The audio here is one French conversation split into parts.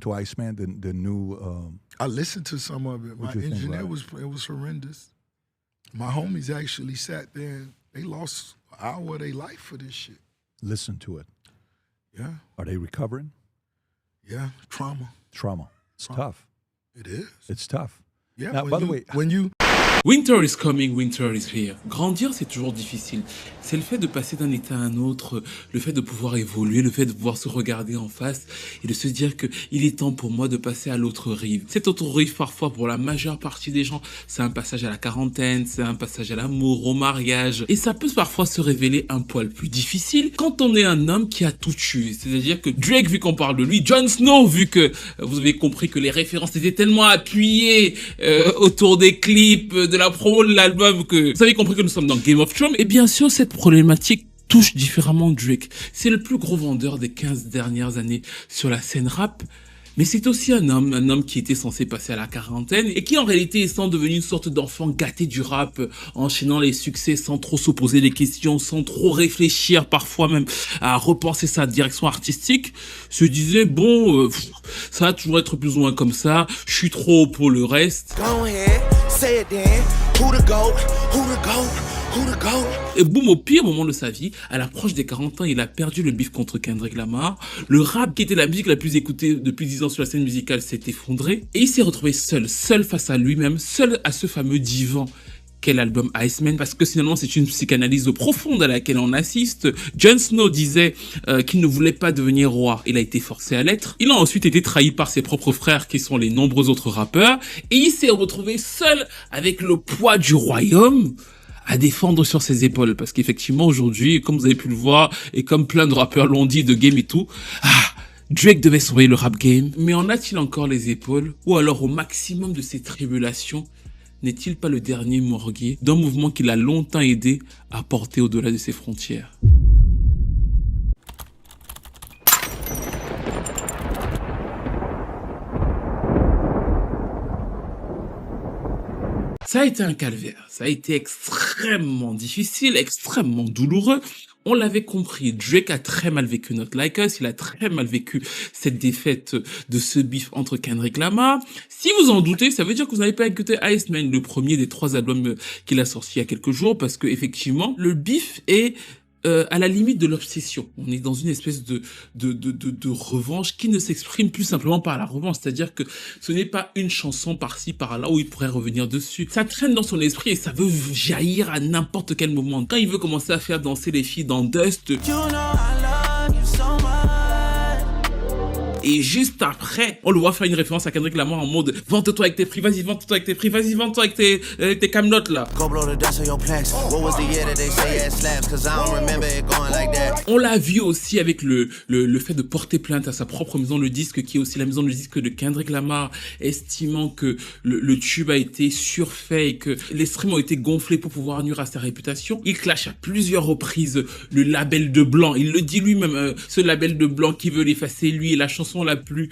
To Iceman, the new. I listened to some of it. My engineer it was horrendous. My homies actually sat there and they lost an hour of their life for this shit. Listen to it. Yeah. Are they recovering? Yeah, trauma. It's tough. It is. It's tough. Yeah. Now, by the way, when you Winter is coming, winter is here. Grandir, c'est toujours difficile. C'est le fait de passer d'un état à un autre, le fait de pouvoir évoluer, le fait de pouvoir se regarder en face et de se dire que il est temps pour moi de passer à l'autre rive. Cette autre rive, parfois, pour la majeure partie des gens, c'est un passage à la quarantaine, c'est un passage à l'amour, au mariage. Et ça peut parfois se révéler un poil plus difficile quand on est un homme qui a tout tué. C'est-à-dire que Drake, vu qu'on parle de lui, Jon Snow, vu que vous avez compris que les références étaient tellement appuyées autour des clips, de la promo de l'album, que vous avez compris que nous sommes dans Game of Thrones. Et bien sûr, cette problématique touche différemment Drake. C'est le plus gros vendeur des 15 dernières années sur la scène rap. Mais c'est aussi un homme qui était censé passer à la quarantaine et qui en réalité est devenu une sorte d'enfant gâté du rap, enchaînant les succès sans trop se poser des questions, sans trop réfléchir, parfois même à repenser sa direction artistique, se disait bon, ça va toujours être plus ou moins comme ça, je suis trop haut pour le reste. Go ahead, say it then. Who the goat? Who the goat? Who the goat? Et boum, au pire moment de sa vie, à l'approche des 40 ans, il a perdu le bif contre Kendrick Lamar. Le rap, qui était la musique la plus écoutée depuis 10 ans sur la scène musicale, s'est effondré. Et il s'est retrouvé seul face à lui-même, seul à ce fameux divan qu'est l'album Iceman, parce que finalement c'est une psychanalyse profonde à laquelle on assiste. Jon Snow disait qu'il ne voulait pas devenir roi, il a été forcé à l'être. Il a ensuite été trahi par ses propres frères qui sont les nombreux autres rappeurs, et il s'est retrouvé seul avec le poids du royaume à défendre sur ses épaules, parce qu'effectivement aujourd'hui, comme vous avez pu le voir, et comme plein de rappeurs l'ont dit de Game et tout, Drake devait sauver le rap game, mais en a-t-il encore les épaules? Ou alors au maximum de ses tribulations, n'est-il pas le dernier morgué d'un mouvement qui l'a longtemps aidé à porter au-delà de ses frontières? Ça a été un calvaire, ça a été extrêmement difficile, extrêmement douloureux. On l'avait compris, Drake a très mal vécu Not Like Us, il a très mal vécu cette défaite de ce bif entre Kendrick Lamar. Si vous en doutez, ça veut dire que vous n'avez pas écouté Iceman, le premier des 3 albums qu'il a sorti il y a quelques jours, parce que effectivement, le bif est à la limite de l'obsession. On est dans une espèce de revanche qui ne s'exprime plus simplement par la revanche. C'est-à-dire que ce n'est pas une chanson par-ci, par-là où il pourrait revenir dessus. Ça traîne dans son esprit et ça veut jaillir à n'importe quel moment. Quand il veut commencer à faire danser les filles dans Dust, et juste après, on le voit faire une référence à Kendrick Lamar en mode « Vente-toi avec tes prix, vas-y, vente-toi avec tes prix, vas-y, vente-toi avec tes camelotes là. » On l'a vu aussi avec le fait de porter plainte à sa propre maison de disque, qui est aussi la maison de disque de Kendrick Lamar, estimant que le tube a été surfait et que les streams ont été gonflés pour pouvoir nuire à sa réputation. Il clash à plusieurs reprises le label de Blanc. Il le dit lui-même, ce label de Blanc qui veut l'effacer lui, et la chanson la plus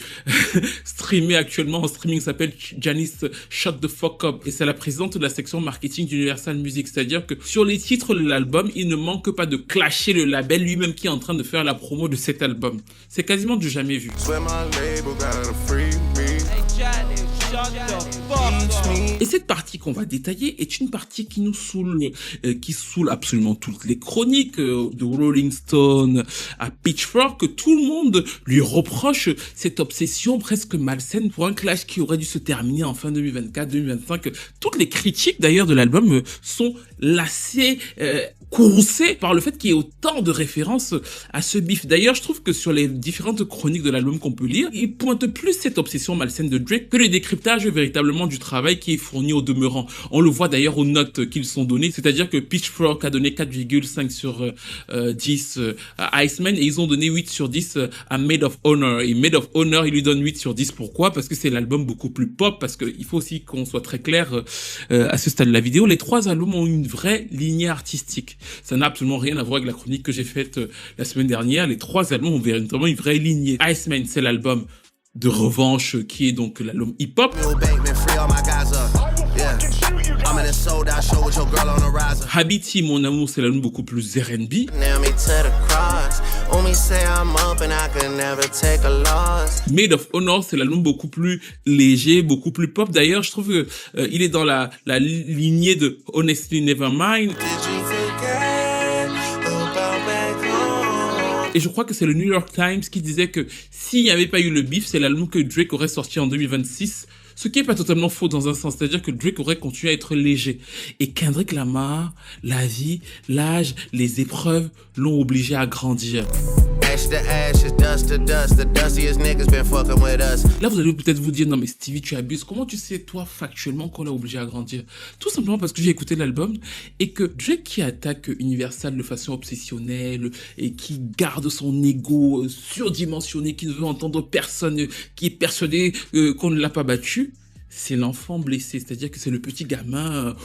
streamée actuellement en streaming s'appelle Janice Shut the Fuck Up, et c'est la présidente de la section marketing d'Universal Music. C'est-à-dire que sur les titres de l'album, il ne manque pas de clasher le label lui-même qui est en train de faire la promo de cet album. C'est quasiment du jamais vu. Et cette partie qu'on va détailler est une partie qui nous saoule, qui saoule absolument toutes les chroniques, de Rolling Stone à Pitchfork, que tout le monde lui reproche cette obsession presque malsaine pour un clash qui aurait dû se terminer en fin 2024-2025. Toutes les critiques d'ailleurs de l'album sont lassées, courroucées par le fait qu'il y ait autant de références à ce bif. D'ailleurs, je trouve que sur les différentes chroniques de l'album qu'on peut lire, il pointe plus cette obsession malsaine de Drake que le décryptage véritablement du travail qui est fourni au demeurant. On le voit d'ailleurs aux notes qu'ils sont données, c'est-à-dire que Pitchfork a donné 4,5 sur 10 à Iceman, et ils ont donné 8 sur 10 à Made of Honor. Et Made of Honor, il lui donne 8 sur 10. Pourquoi? Parce que c'est l'album beaucoup plus pop, parce qu'il faut aussi qu'on soit très clair à ce stade de la vidéo. Les 3 albums ont une vraie lignée artistique. Ça n'a absolument rien à voir avec la chronique que j'ai faite la semaine dernière. Les 3 albums ont véritablement une vraie lignée. Iceman, c'est l'album de revanche qui est donc l'album hip-hop. Habiti, mon amour, c'est l'album beaucoup plus R&B. me say I'm up and I could never take a loss. Made of Honor, c'est l'album beaucoup plus léger, beaucoup plus pop. D'ailleurs, je trouve que il est dans la lignée de Honestly Nevermind. Did you forget about back home? Et je crois que c'est le New York Times qui disait que s'il n'y avait pas eu le beef, c'est l'album que Drake aurait sorti en 2026. Ce qui est pas totalement faux dans un sens, c'est-à-dire que Drake aurait continué à être léger. Et Kendrick Lamar, la vie, l'âge, les épreuves l'ont obligé à grandir. Ash to ashes, dust to dust, the dustiest niggas been fucking with us. Là, vous allez peut-être vous dire, non mais Stevie, tu abuses. Comment tu sais, toi, factuellement, qu'on l'a obligé à grandir? Tout simplement parce que j'ai écouté l'album et que Drake qui attaque Universal de façon obsessionnelle et qui garde son ego surdimensionné, qui ne veut entendre personne, qui est persuadé qu'on ne l'a pas battu, c'est l'enfant blessé, c'est-à-dire que c'est le petit gamin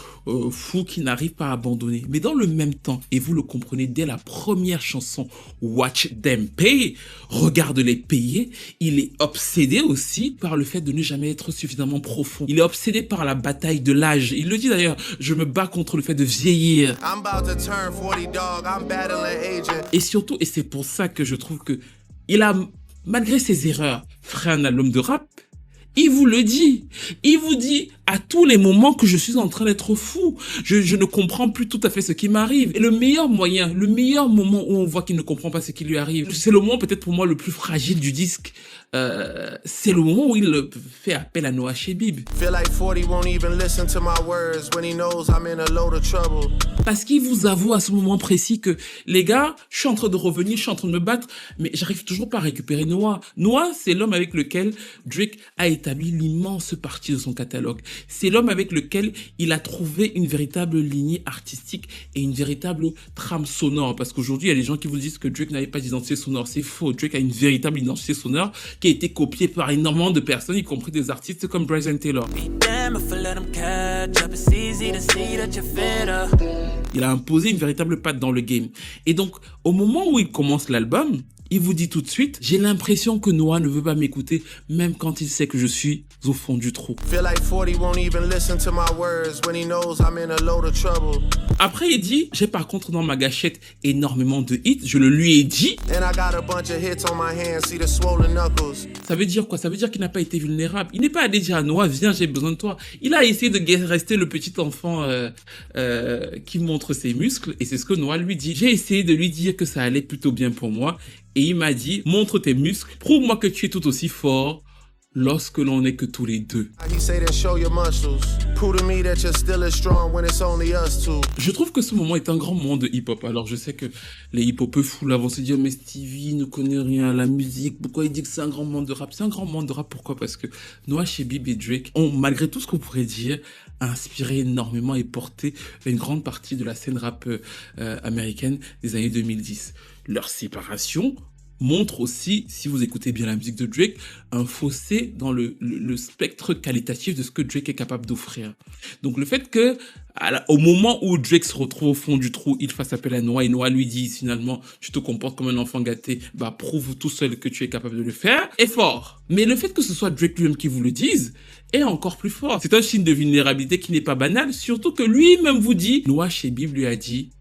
fou qui n'arrive pas à abandonner. Mais dans le même temps, et vous le comprenez dès la première chanson, Watch Them Pay, regarde-les payer, il est obsédé aussi par le fait de ne jamais être suffisamment profond. Il est obsédé par la bataille de l'âge. Il le dit d'ailleurs, je me bats contre le fait de vieillir. I'm about to turn 40, dog. I'm battling aging. Et surtout, et c'est pour ça que je trouve que il a, malgré ses erreurs, fait un album de rap. Il vous le dit. Il vous dit à tous les moments que je suis en train d'être fou. Je ne comprends plus tout à fait ce qui m'arrive. Et le meilleur moyen, le meilleur moment où on voit qu'il ne comprend pas ce qui lui arrive, c'est le moment peut-être pour moi le plus fragile du disque. C'est le moment où il fait appel à Noah Shebib. Feel like 40 won't even listen to my words when he knows I'm in a load of trouble. Parce qu'il vous avoue à ce moment précis que, les gars, je suis en train de revenir, je suis en train de me battre, mais j'arrive toujours pas à récupérer Noah. Noah, c'est l'homme avec lequel Drake a établi l'immense partie de son catalogue. C'est l'homme avec lequel il a trouvé une véritable lignée artistique et une véritable trame sonore. Parce qu'aujourd'hui, il y a des gens qui vous disent que Drake n'avait pas d'identité sonore. C'est faux. Drake a une véritable identité sonore qui a été copiée par énormément de personnes, y compris des artistes comme Bryson Taylor. Il a imposé une véritable patte dans le game. Et donc, au moment où il commence l'album, il vous dit tout de suite, j'ai l'impression que Noah ne veut pas m'écouter, même quand il sait que je suis au fond du trou. Feel like 40 won't even listen to my words when he knows I'm in a load of trouble. Après, il dit, j'ai par contre dans ma gâchette énormément de hits, je le lui ai dit. And I got a bunch of hits on my hands, see the swollen knuckles. Ça veut dire quoi? Ça veut dire qu'il n'a pas été vulnérable. Il n'est pas allé dire à Noah, viens, j'ai besoin de toi. Il a essayé de rester le petit enfant qui montre ses muscles, et c'est ce que Noah lui dit. J'ai essayé de lui dire que ça allait plutôt bien pour moi, et il m'a dit, montre tes muscles, prouve-moi que tu es tout aussi fort lorsque l'on n'est que tous les deux. He say then show your muscles. Prove to me that you're still as strong when it's only us two. Je trouve que ce moment est un grand moment de hip-hop. Alors je sais que les hip-hopeux fous là vont se dire, mais Stevie ne connaît rien à la musique, pourquoi il dit que c'est un grand moment de rap? C'est un grand moment de rap, pourquoi? Parce que Noah Shebib et Drake ont, malgré tout ce qu'on pourrait dire, inspiré énormément et porté une grande partie de la scène rap américaine des années 2010. Leur séparation montre aussi, si vous écoutez bien la musique de Drake, un fossé dans le spectre qualitatif de ce que Drake est capable d'offrir. Donc le fait que, au moment où Drake se retrouve au fond du trou, il fasse appel à Noah et Noah lui dit finalement, tu te comportes comme un enfant gâté, bah prouve tout seul que tu es capable de le faire, est fort. Mais le fait que ce soit Drake lui-même qui vous le dise, est encore plus fort. C'est un signe de vulnérabilité qui n'est pas banal, surtout que lui-même vous dit, Noah Shebib lui a dit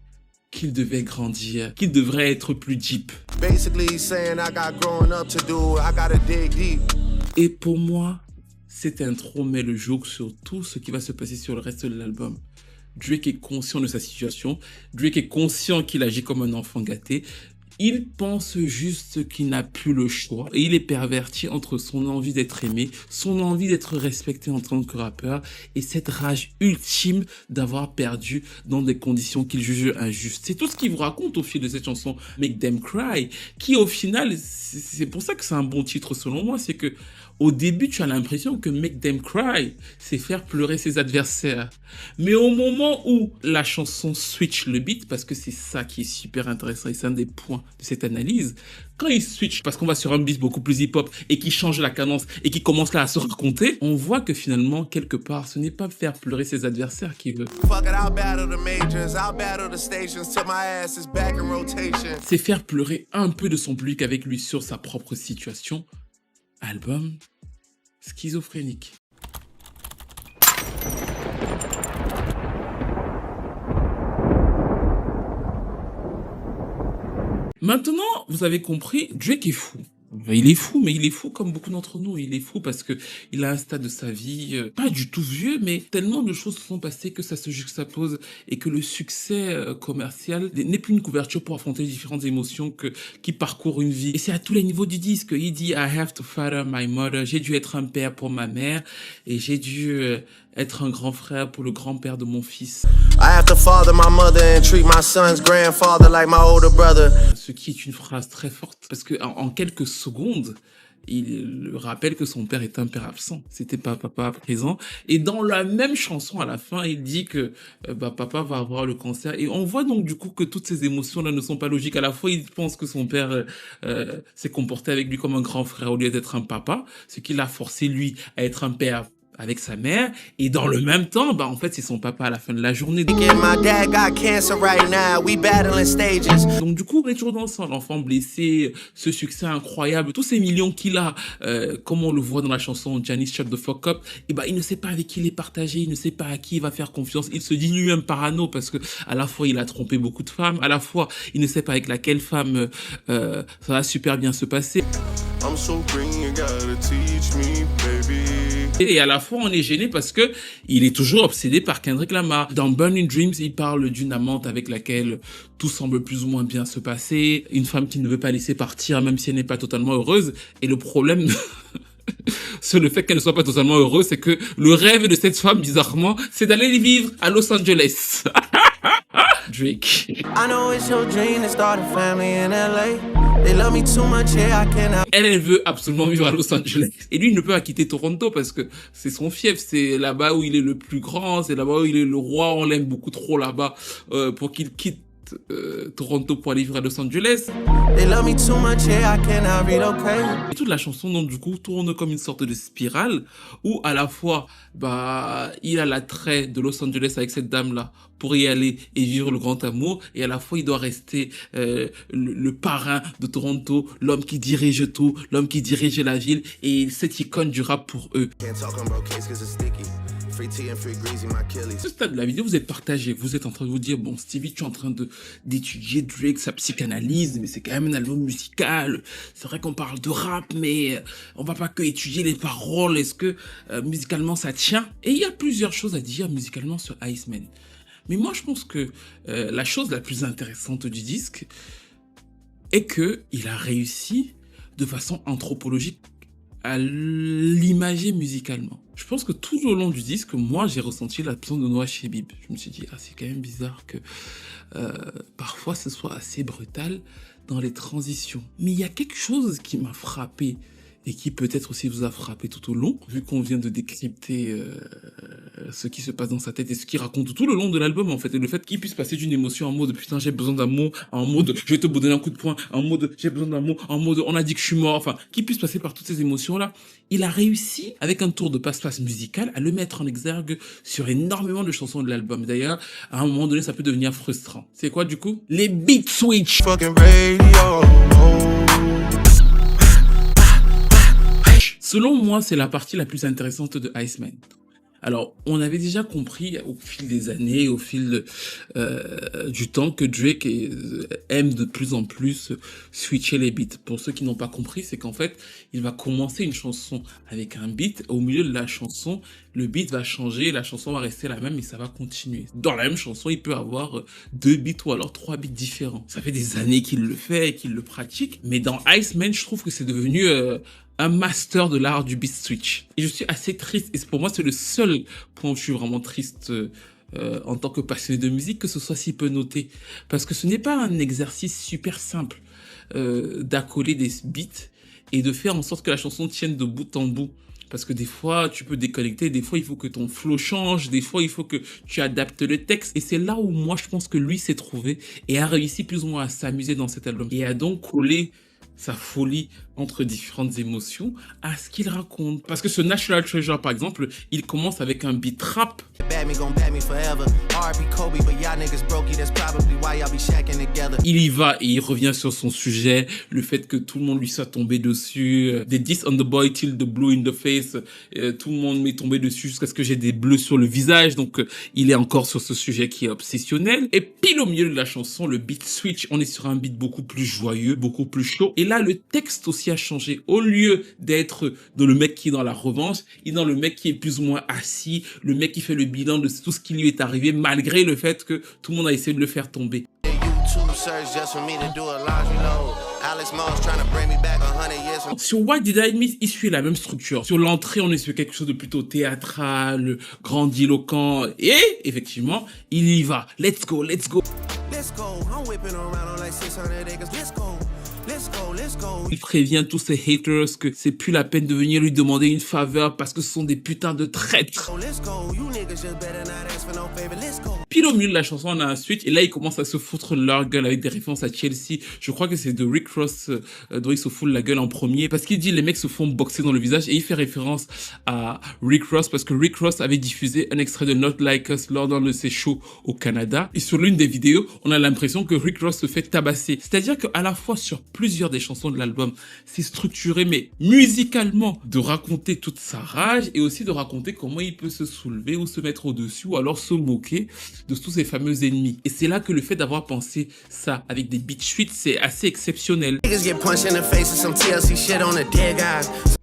qu'il devait grandir, qu'il devrait être plus deep. Basically, he's saying I got growing up to do, I gotta dig deep. Et pour moi, cette intro met le jour sur tout ce qui va se passer sur le reste de l'album. Drake est conscient de sa situation, Drake est conscient qu'il agit comme un enfant gâté, il pense juste qu'il n'a plus le choix et il est perverti entre son envie d'être aimé, son envie d'être respecté en tant que rappeur et cette rage ultime d'avoir perdu dans des conditions qu'il juge injustes. C'est tout ce qu'il vous raconte au fil de cette chanson Make Them Cry, qui au final, c'est pour ça que c'est un bon titre selon moi, c'est que au début, tu as l'impression que Make Them Cry, c'est faire pleurer ses adversaires. Mais au moment où la chanson switch le beat, parce que c'est ça qui est super intéressant et c'est un des points de cette analyse, quand il switch, parce qu'on va sur un beat beaucoup plus hip-hop et qui change la cadence et qui commence là à se raconter, on voit que finalement, quelque part, ce n'est pas faire pleurer ses adversaires qu'il veut. Fuck it, I'll battle the majors, I'll battle the stations till my ass is back in rotation. C'est faire pleurer un peu de son public avec lui sur sa propre situation. Album schizophrénique. Maintenant, vous avez compris, Drake est fou. Il est fou, mais il est fou comme beaucoup d'entre nous. Il est fou parce que il a un stade de sa vie, pas du tout vieux, mais tellement de choses se sont passées que ça se juxtapose et que le succès commercial n'est plus une couverture pour affronter les différentes émotions qui parcourent une vie. Et c'est à tous les niveaux du disque. Il dit « I have to father my mother ». J'ai dû être un père pour ma mère et j'ai dû être un grand frère pour le grand-père de mon fils. I have to father my mother and treat my son's grandfather like my older brother. Ce qui est une phrase très forte parce que en quelques secondes, il rappelle que son père est un père absent. C'était pas papa présent. Et dans la même chanson, à la fin, il dit que papa va avoir le cancer. Et on voit donc du coup que toutes ces émotions-là ne sont pas logiques. À la fois, il pense que son père s'est comporté avec lui comme un grand frère au lieu d'être un papa, ce qui l'a forcé lui à être un père avec sa mère, et dans le même temps, en fait, c'est son papa à la fin de la journée. Donc du coup, on est toujours dans ça, l'enfant blessé, ce succès incroyable, tous ces millions qu'il a, comme on le voit dans la chanson Janis Shut the Fuck Up, et il ne sait pas avec qui les partager, il ne sait pas à qui il va faire confiance, il se dit lui-même parano, parce que à la fois, il a trompé beaucoup de femmes, à la fois, il ne sait pas avec laquelle femme ça va super bien se passer. I'm so green, you gotta teach me, baby. Et à la fois, on est gêné parce que il est toujours obsédé par Kendrick Lamar. Dans Burning Dreams, il parle d'une amante avec laquelle tout semble plus ou moins bien se passer. Une femme qui ne veut pas laisser partir, même si elle n'est pas totalement heureuse. Et le problème, c'est le fait qu'elle ne soit pas totalement heureuse, c'est que le rêve de cette femme, bizarrement, c'est d'aller vivre à Los Angeles. Drake. Elle veut absolument vivre à Los Angeles. Et lui, il ne peut pas quitter Toronto parce que c'est son fief. C'est là-bas où il est le plus grand. C'est là-bas où il est le roi. On l'aime beaucoup trop là-bas pour qu'il quitte Toronto pour aller vivre à Los Angeles. Et toute la chanson, donc, du coup, tourne comme une sorte de spirale où, à la fois, il a l'attrait de Los Angeles avec cette dame-là pour y aller et vivre le grand amour, et à la fois, il doit rester le parrain de Toronto, l'homme qui dirige tout, l'homme qui dirige la ville, et cette icône du rap pour eux. Ce stade de la vidéo, vous êtes partagé. Vous êtes en train de vous dire, bon, Stevie, tu es en train d'étudier Drake, sa psychanalyse, mais c'est quand même un album musical. C'est vrai qu'on parle de rap, mais on va pas que étudier les paroles. Est-ce que musicalement ça tient? Et il y a plusieurs choses à dire musicalement sur Iceman. Mais moi, je pense que la chose la plus intéressante du disque est que il a réussi de façon anthropologique à l'imager musicalement. Je pense que tout au long du disque, moi, j'ai ressenti l'absence de Noah Shebib. Je me suis dit, c'est quand même bizarre que parfois ce soit assez brutal dans les transitions. Mais il y a quelque chose qui m'a frappé et qui peut-être aussi vous a frappé tout au long, vu qu'on vient de décrypter ce qui se passe dans sa tête et ce qu'il raconte tout le long de l'album, en fait. Et le fait qu'il puisse passer d'une émotion en mode « putain, j'ai besoin d'amour », en mode « je vais te donner un coup de poing », en mode « j'ai besoin d'amour », en mode « on a dit que je suis mort », enfin, qu'il puisse passer par toutes ces émotions-là. Il a réussi, avec un tour de passe-passe musical, à le mettre en exergue sur énormément de chansons de l'album. D'ailleurs, à un moment donné, ça peut devenir frustrant. C'est quoi, du coup? Les beat switch. Selon moi, c'est la partie la plus intéressante de Iceman. Alors, on avait déjà compris au fil des années, au fil du temps, que Drake aime de plus en plus switcher les beats. Pour ceux qui n'ont pas compris, c'est qu'en fait, il va commencer une chanson avec un beat. Au milieu de la chanson, le beat va changer, la chanson va rester la même et ça va continuer. Dans la même chanson, il peut avoir 2 beats ou alors 3 beats différents. Ça fait des années qu'il le fait et qu'il le pratique. Mais dans Iceman, je trouve que c'est devenu un master de l'art du beat switch. Et je suis assez triste, et pour moi c'est le seul point où je suis vraiment triste en tant que passionné de musique, que ce soit si peu noté. Parce que ce n'est pas un exercice super simple d'accoler des beats et de faire en sorte que la chanson tienne de bout en bout. Parce que des fois, tu peux déconnecter, des fois, il faut que ton flow change, des fois, il faut que tu adaptes le texte. Et c'est là où moi, je pense que lui s'est trouvé et a réussi plus ou moins à s'amuser dans cet album. Et a donc collé sa folie entre différentes émotions à ce qu'il raconte. Parce que ce National Treasure, par exemple, il commence avec un beat rap. Il y va et il revient sur son sujet, le fait que tout le monde lui soit tombé dessus, des diss on the boy till the blue in the face, tout le monde m'est tombé dessus jusqu'à ce que j'ai des bleus sur le visage, donc il est encore sur ce sujet qui est obsessionnel. Et pile au milieu de la chanson, le beat switch, on est sur un beat beaucoup plus joyeux, beaucoup plus chaud, et là le texte aussi a changé. Au lieu d'être dans le mec qui est dans la revanche, il est dans le mec qui est plus ou moins assis, le mec qui fait le bilan de tout ce qui lui est arrivé, malgré le fait que tout le monde a essayé de le faire tomber. Sur Why Did I Miss, il suit la même structure. Sur l'entrée, on est sur quelque chose de plutôt théâtral, grandiloquent, et effectivement, il y va. Let's go, let's go. Let's go, I'm whipping around on like 600 acres. Let's go. Let's go, let's go. Il prévient tous ses haters que c'est plus la peine de venir lui demander une faveur parce que ce sont des putains de traîtres. Let's go, you niggas just better not ask for no favor. Let's go. Pile au milieu de la chanson, on a un switch et là, ils commencent à se foutre leur gueule avec des références à Chelsea. Je crois que c'est de Rick Ross dont ils se foutent la gueule en premier parce qu'il dit les mecs se font boxer dans le visage et il fait référence à Rick Ross parce que Rick Ross avait diffusé un extrait de Not Like Us lors d'un de ses shows au Canada. Et sur l'une des vidéos, on a l'impression que Rick Ross se fait tabasser. C'est-à-dire qu'à la fois sur plusieurs des chansons de l'album, c'est structuré mais musicalement de raconter toute sa rage et aussi de raconter comment il peut se soulever ou se mettre au-dessus ou alors se moquer de tous ses fameux ennemis. Et c'est là que le fait d'avoir pensé ça avec des beat sheets, c'est assez exceptionnel.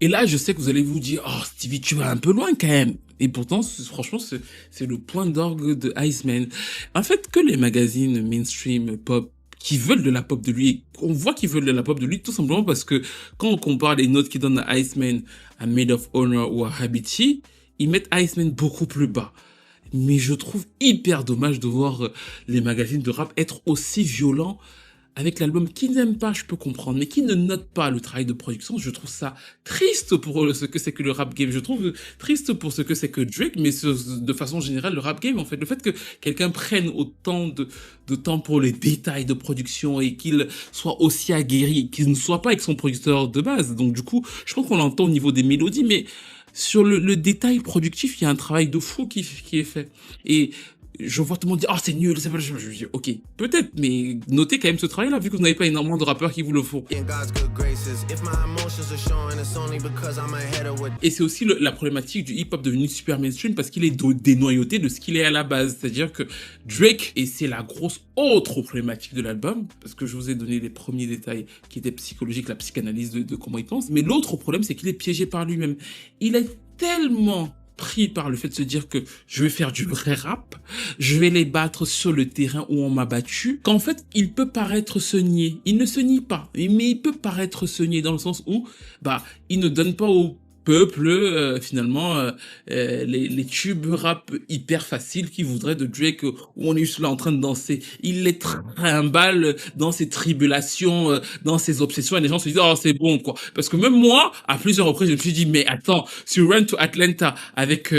Et là, je sais que vous allez vous dire, oh Stevie, tu vas un peu loin quand même. Et pourtant, franchement, c'est le point d'orgue de Iceman. En fait, que les magazines mainstream pop qui veulent de la pop de lui, on voit qu'ils veulent de la pop de lui tout simplement parce que quand on compare les notes qu'ils donnent à Iceman, à Made of Honor ou à Habiti, ils mettent Iceman beaucoup plus bas. Mais je trouve hyper dommage de voir les magazines de rap être aussi violents avec l'album qu'ils n'aiment pas, je peux comprendre, mais qui ne notent pas le travail de production. Je trouve ça triste pour ce que c'est que le rap game. Je trouve triste pour ce que c'est que Drake, mais de façon générale, le rap game, en fait. Le fait que quelqu'un prenne autant de temps pour les détails de production et qu'il soit aussi aguerri, qu'il ne soit pas avec son producteur de base. Donc, du coup, je pense qu'on l'entend au niveau des mélodies, mais sur le détail productif, il y a un travail de fou qui est fait. Et je vois tout le monde dire, oh, c'est nul, c'est pas le jeu. Je dis, ok, peut-être, mais notez quand même ce travail-là, vu que vous n'avez pas énormément de rappeurs qui vous le font. Et c'est aussi la problématique du hip-hop devenu super mainstream parce qu'il est dénoyauté de ce qu'il est à la base. C'est-à-dire que Drake, et c'est la grosse autre problématique de l'album, parce que je vous ai donné les premiers détails qui étaient psychologiques, la psychanalyse de comment il pense, mais l'autre problème, c'est qu'il est piégé par lui-même. Il est tellement pris par le fait de se dire que je vais faire du vrai rap, je vais les battre sur le terrain où on m'a battu, qu'en fait, il peut paraître se nier. Il ne se nie pas, mais il peut paraître se nier dans le sens où, il ne donne pas au peuple, finalement, les tubes rap hyper faciles qui voudraient de Drake où on est juste là en train de danser. Il les trimballe dans ses tribulations, dans ses obsessions et les gens se disent, oh, c'est bon, quoi. Parce que même moi, à plusieurs reprises, je me suis dit, mais attends, sur Run to Atlanta avec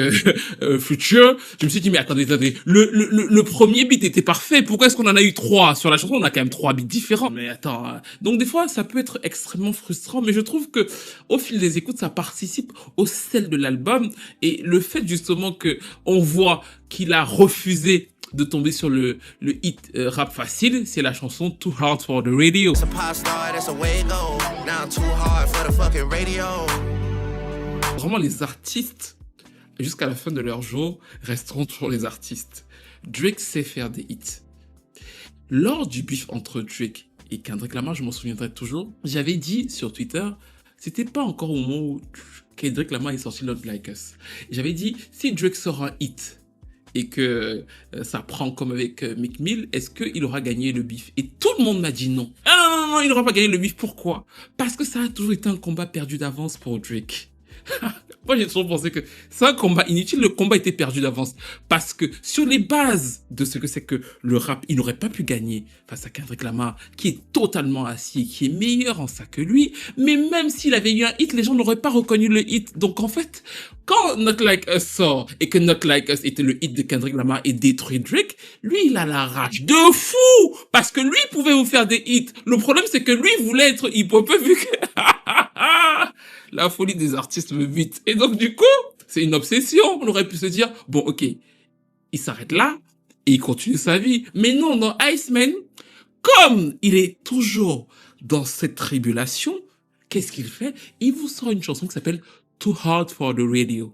Future, je me suis dit, mais attendez, le premier beat était parfait. Pourquoi est-ce qu'on en a eu 3 sur la chanson? On a quand même 3 beats différents. Mais attends, donc des fois, ça peut être extrêmement frustrant, mais je trouve que au fil des écoutes, ça participe au sel de l'album et le fait justement que on voit qu'il a refusé de tomber sur le hit rap facile, c'est la chanson Too Hard for the Radio. Vraiment, les artistes, jusqu'à la fin de leur jour, resteront toujours les artistes. Drake sait faire des hits. Lors du beef entre Drake et Kendrick Lamar, je m'en souviendrai toujours, j'avais dit sur Twitter, c'était pas encore au moment où Kendrick Lamar est sorti Not Like Us. J'avais dit, si Drake sort un hit et que ça prend comme avec Meek Mill, est-ce qu'il aura gagné le beef? Et tout le monde m'a dit non. Ah non, il n'aura pas gagné le beef. Pourquoi? Parce que ça a toujours été un combat perdu d'avance pour Drake. Moi, j'ai toujours pensé que c'est un combat inutile. Le combat était perdu d'avance. Parce que sur les bases de ce que c'est que le rap, il n'aurait pas pu gagner face à Kendrick Lamar, qui est totalement assis, qui est meilleur en ça que lui. Mais même s'il avait eu un hit, les gens n'auraient pas reconnu le hit. Donc, en fait, quand Not Like Us sort et que Not Like Us était le hit de Kendrick Lamar et détruit Drake, lui, il a la rage de fou! Parce que lui pouvait vous faire des hits. Le problème, c'est que lui voulait être hip-hopper vu que... La folie des artistes me bute. Et donc, du coup, c'est une obsession. On aurait pu se dire, bon, ok, il s'arrête là et il continue sa vie. Mais non, dans Iceman, comme il est toujours dans cette tribulation, qu'est-ce qu'il fait? Il vous sort une chanson qui s'appelle Too Hard for the Radio.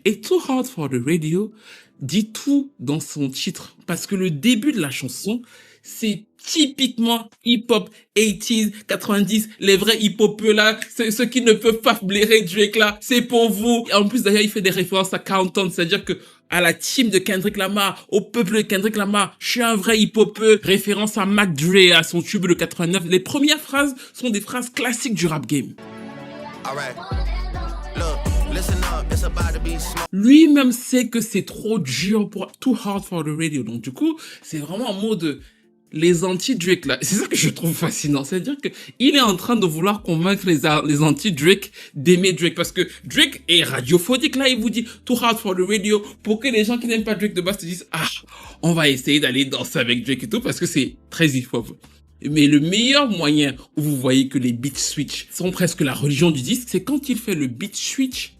Et Too Hard for the Radio dit tout dans son titre. Parce que le début de la chanson, c'est typiquement hip-hop 80s, 90, les vrais hip-hopeux là, ceux qui ne peuvent pas blairer Drake là, c'est pour vous. Et en plus d'ailleurs, il fait des références à Count On, c'est-à-dire que à la team de Kendrick Lamar, au peuple de Kendrick Lamar, je suis un vrai hip-hopeux, référence à Mac Dre, à son tube de 89. Les premières phrases sont des phrases classiques du rap game. Alright. Look, listen up, it's about to be smoke. Lui-même sait que c'est trop dur pour Too Hard for the Radio. Donc du coup, c'est vraiment en mode les anti-Drake là. C'est ça que je trouve fascinant. C'est-à-dire que il est en train de vouloir convaincre les anti-Drake d'aimer Drake. Parce que Drake est radiophonique là. Il vous dit Too Hard for the Radio pour que les gens qui n'aiment pas Drake de base se disent ah, on va essayer d'aller danser avec Drake et tout parce que c'est très hip-hop. Mais le meilleur moyen où vous voyez que les beat switch sont presque la religion du disque, c'est quand il fait le beat switch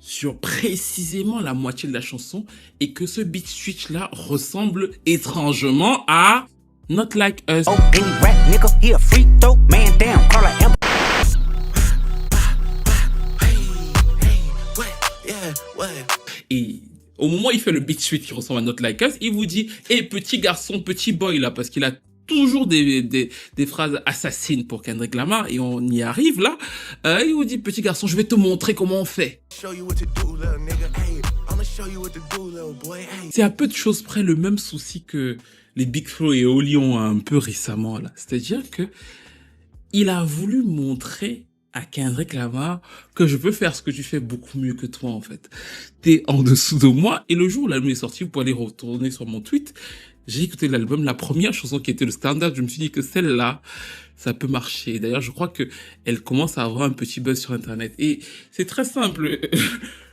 sur précisément la moitié de la chanson et que ce beat switch là ressemble étrangement à Not Like Us. Oh, any rap nigga, he a freak throw, man down, call a M. Et au moment où il fait le beat switch qui ressemble à Not Like Us, il vous dit hey, petit garçon, petit boy là, parce qu'il a toujours des phrases assassines pour Kendrick Lamar et on y arrive là. Il vous dit petit garçon, je vais te montrer comment on fait. C'est à peu de choses près le même souci que les Big Flo et Oli ont un peu récemment là. C'est-à-dire que il a voulu montrer à Kendrick Lamar que je peux faire ce que tu fais beaucoup mieux que toi en fait. T'es en dessous de moi et le jour où l'album est sorti, vous pouvez aller retourner sur mon tweet. J'ai écouté l'album, la première chanson qui était le standard, je me suis dit que celle-là, ça peut marcher. D'ailleurs, je crois que elle commence à avoir un petit buzz sur Internet. Et c'est très simple.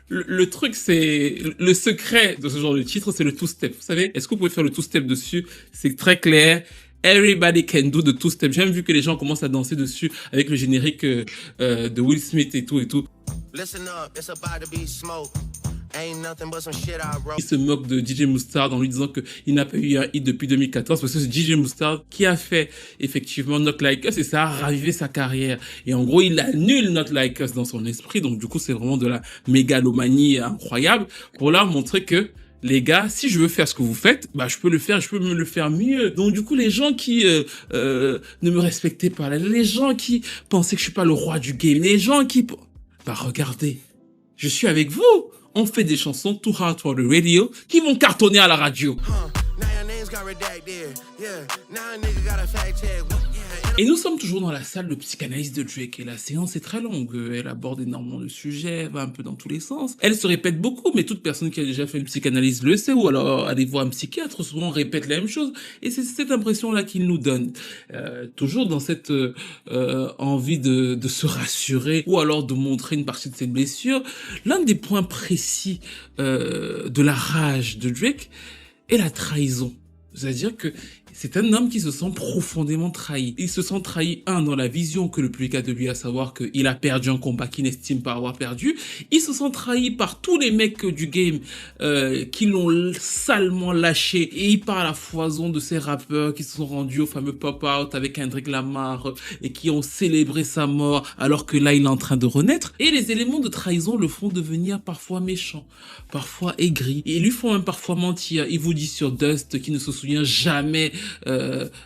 Le truc, c'est... Le secret de ce genre de titre, c'est le two-step. Vous savez, est-ce que vous pouvez faire le two-step dessus? C'est très clair. Everybody can do the two-step. J'ai même vu que les gens commencent à danser dessus avec le générique de Will Smith et tout et tout. Listen up, it's about to be smoke. Ain't nothing but some shit I wrote. Il se moque de DJ Mustard en lui disant qu'il n'a pas eu un hit depuis 2014 parce que c'est DJ Mustard qui a fait effectivement Not Like Us et ça a ravivé sa carrière. Et en gros, il annule Not Like Us dans son esprit. Donc du coup, c'est vraiment de la mégalomanie incroyable pour leur montrer que les gars, si je veux faire ce que vous faites, bah je peux le faire, je peux me le faire mieux. Donc du coup, les gens qui ne me respectaient pas, les gens qui pensaient que je suis pas le roi du game, les gens qui... Bah regardez, je suis avec vous. On fait des chansons Too Hard for the Radio qui vont cartonner à la radio. Et nous sommes toujours dans la salle de psychanalyse de Drake et la séance est très longue. Elle aborde énormément de sujets, elle va un peu dans tous les sens. Elle se répète beaucoup, mais toute personne qui a déjà fait une psychanalyse le sait, ou alors aller voir un psychiatre, souvent répète la même chose. Et c'est cette impression-là qu'il nous donne. Toujours dans cette envie de se rassurer, ou alors de montrer une partie de ses blessures. L'un des points précis de la rage de Drake est la trahison. C'est-à-dire que c'est un homme qui se sent profondément trahi. Il se sent trahi, dans la vision que le public a de lui, à savoir qu'il a perdu un combat qu'il n'estime pas avoir perdu. Il se sent trahi par tous les mecs du game qui l'ont salement lâché. Et il parle à foison de ces rappeurs qui se sont rendus au fameux pop-out avec Kendrick Lamar et qui ont célébré sa mort alors que là, il est en train de renaître. Et les éléments de trahison le font devenir parfois méchant, parfois aigri. Et lui font même parfois mentir. Il vous dit sur Dust qu'il ne se souvient jamais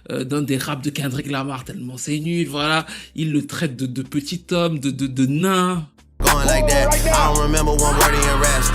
d'un des raps de Kendrick Lamar tellement c'est nul, voilà. Il le traite de petit homme, de nain.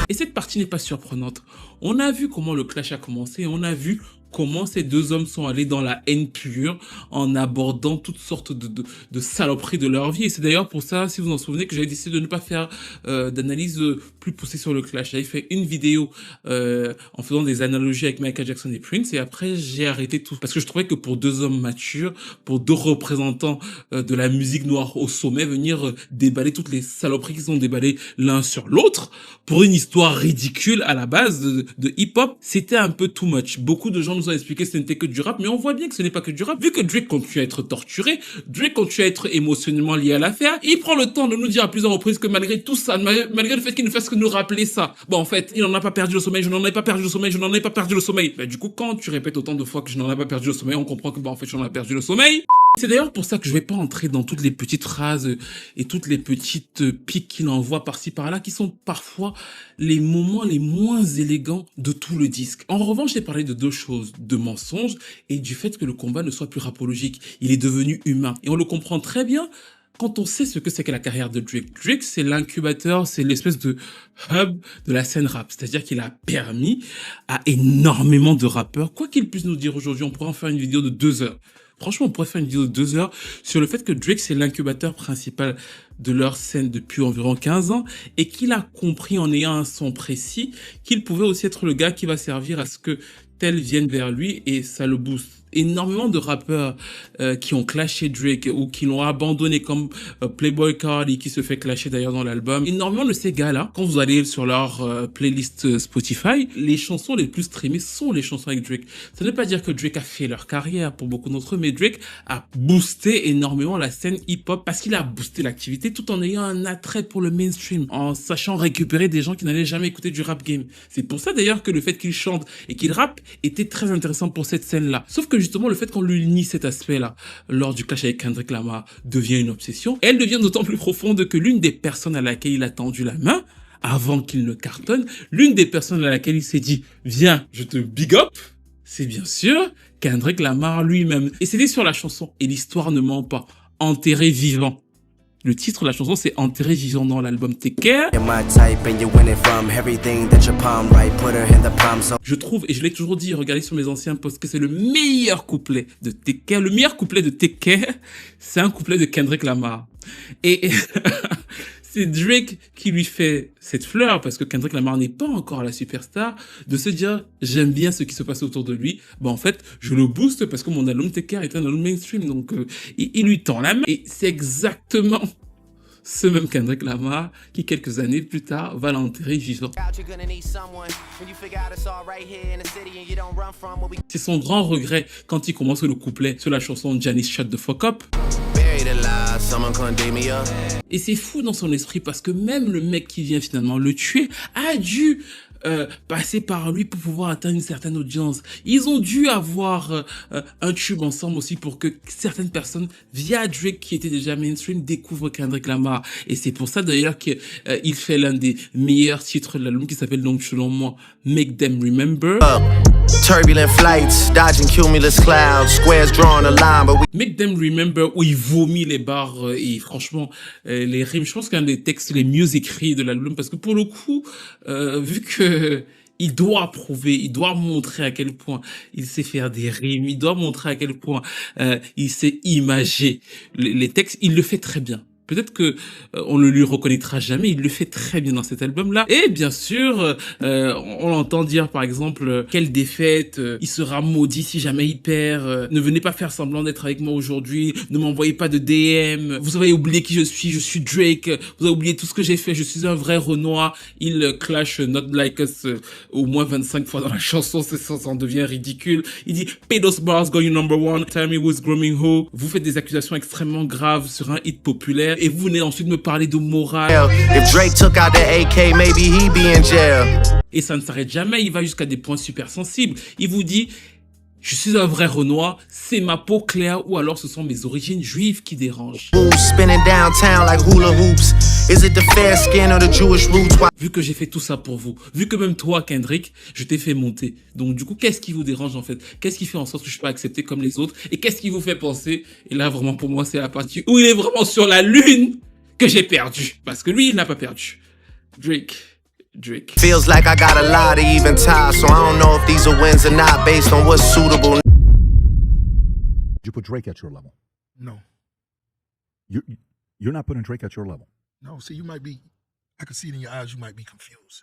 Et cette partie n'est pas surprenante. On a vu comment le clash a commencé, on a vu comment ces deux hommes sont allés dans la haine pure en abordant toutes sortes de saloperies de leur vie. Et c'est d'ailleurs pour ça, si vous en souvenez, que j'avais décidé de ne pas faire d'analyse plus poussée sur le clash. J'avais fait une vidéo en faisant des analogies avec Michael Jackson et Prince, et après j'ai arrêté tout. Parce que je trouvais que pour deux hommes matures, pour deux représentants de la musique noire au sommet, venir déballer toutes les saloperies qu'ils ont déballées l'un sur l'autre, pour une histoire ridicule à la base de hip-hop, c'était un peu too much. Beaucoup de gens nous ont expliqué que ce n'était que du rap, mais on voit bien que ce n'est pas que du rap. Vu que Drake continue à être torturé, Drake continue à être émotionnellement lié à l'affaire, il prend le temps de nous dire à plusieurs reprises que malgré tout ça, malgré le fait qu'il ne fasse que nous rappeler ça, bon en fait, il n'en a pas perdu le sommeil, je n'en ai pas perdu le sommeil, je n'en ai pas perdu le sommeil. Bah, du coup, quand tu répètes autant de fois que je n'en ai pas perdu le sommeil, on comprend que bah en fait j'en ai perdu le sommeil. C'est d'ailleurs pour ça que je vais pas entrer dans toutes les petites phrases et toutes les petites piques qu'il envoie par-ci par-là, qui sont parfois les moments les moins élégants de tout le disque. En revanche, j'ai parlé de deux choses, de mensonges et du fait que le combat ne soit plus rapologique. Il est devenu humain. Et on le comprend très bien quand on sait ce que c'est que la carrière de Drake. Drake, c'est l'incubateur, c'est l'espèce de hub de la scène rap. C'est-à-dire qu'il a permis à énormément de rappeurs, quoi qu'ils puissent nous dire aujourd'hui, on pourrait en faire une vidéo de 2 heures. Franchement, on pourrait faire une vidéo de 2 heures sur le fait que Drake, c'est l'incubateur principal de leur scène depuis environ 15 ans et qu'il a compris en ayant un son précis qu'il pouvait aussi être le gars qui va servir à ce que tel vienne vers lui et ça le booste. Énormément de rappeurs qui ont clashé Drake ou qui l'ont abandonné comme Playboi Carti qui se fait clasher d'ailleurs dans l'album. Énormément de ces gars-là, quand vous allez sur leur playlist Spotify, les chansons les plus streamées sont les chansons avec Drake. Ça ne veut pas dire que Drake a fait leur carrière pour beaucoup d'entre eux, mais Drake a boosté énormément la scène hip-hop parce qu'il a boosté l'activité tout en ayant un attrait pour le mainstream, en sachant récupérer des gens qui n'avaient jamais écouté du rap game. C'est pour ça d'ailleurs que le fait qu'il chante et qu'il rappe était très intéressant pour cette scène-là. Sauf que justement, le fait qu'on lui nie cet aspect-là lors du clash avec Kendrick Lamar devient une obsession. Elle devient d'autant plus profonde que l'une des personnes à laquelle il a tendu la main, avant qu'il ne cartonne, l'une des personnes à laquelle il s'est dit « Viens, je te big up », c'est bien sûr Kendrick Lamar lui-même. Et c'était sur la chanson « Et l'histoire ne ment pas », enterré vivant. Le titre de la chanson, c'est Enterré vivant dans l'album Take Care. Je trouve, et je l'ai toujours dit, regardez sur mes anciens posts, que c'est le meilleur couplet de Take Care. Le meilleur couplet de Take Care, c'est un couplet de Kendrick Lamar. Et c'est Drake qui lui fait cette fleur, parce que Kendrick Lamar n'est pas encore la superstar, de se dire, j'aime bien ce qui se passe autour de lui. Bah, en fait, je le booste parce que mon album Take Care est un album mainstream, donc il lui tend la main. Et c'est exactement ce même Kendrick Lamar qui, quelques années plus tard, va l'enterrer vivant. C'est son grand regret quand il commence le couplet sur la chanson Janice Shut the Fuck Up. Et c'est fou dans son esprit parce que même le mec qui vient finalement le tuer a dû passer par lui pour pouvoir atteindre une certaine audience. Ils ont dû avoir un tube ensemble aussi pour que certaines personnes, via Drake qui était déjà mainstream, découvrent Kendrick Lamar. Et c'est pour ça d'ailleurs qu'il fait l'un des meilleurs titres de l'album qui s'appelle donc selon moi Make Them Remember. Turbulent flights, dodging cumulus clouds, squares drawn a line, but we... Make Them Remember, où il vomit les barres et franchement les rimes, je pense qu'un des textes les mieux écrits de l'album parce que pour le coup, vu que il doit prouver, il doit montrer à quel point il sait faire des rimes, il doit montrer à quel point il sait imager les textes, il le fait très bien. Peut-être que on ne lui reconnaîtra jamais, il le fait très bien dans cet album-là. Et bien sûr, on l'entend dire par exemple, quelle défaite, il sera maudit si jamais il perd, ne venez pas faire semblant d'être avec moi aujourd'hui, ne m'envoyez pas de DM, vous avez oublié qui je suis Drake, vous avez oublié tout ce que j'ai fait, je suis un vrai Renoir. Il clash Not Like Us au moins 25 fois dans la chanson, ça en devient ridicule. Il dit « Pay those bars going number one, tell me who's grooming who ». Vous faites des accusations extrêmement graves sur un hit populaire. Et vous venez ensuite me parler de morale. If Drake took out the AK, maybe he'd be in jail. Et ça ne s'arrête jamais, il va jusqu'à des points super sensibles. Il vous dit, je suis un vrai Renoir, c'est ma peau claire ou alors ce sont mes origines juives qui dérangent. Vu que j'ai fait tout ça pour vous, vu que même toi, Kendrick, je t'ai fait monter. Donc du coup, qu'est-ce qui vous dérange en fait? Qu'est-ce qui fait en sorte que je ne suis pas accepté comme les autres? Et qu'est-ce qui vous fait penser? Et là, vraiment, pour moi, c'est la partie où il est vraiment sur la lune que j'ai perdu. Parce que lui, il n'a pas perdu. Drake, Drake. Feels like I got a lot of even ties, so I don't know if these are wins or not based on what's suitable. You put Drake at your level. No, You're not putting Drake at your level. no. See, you might be. I can see it in your eyes. You might be confused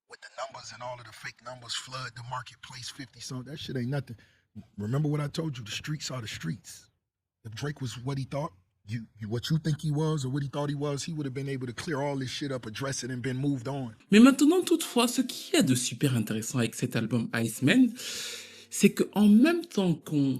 with the numbers and all of the fake numbers. Flood the marketplace, 50 something. That shit ain't nothing. Remember what I told you? The streets are the streets. If Drake was what he thought, what you think he was or what he thought he was, he would have been able to clear all this shit up, address it, and been moved on. Mais maintenant, toutefois, ce qui est de super intéressant avec cet album Iceman, c'est qu'en même temps qu'on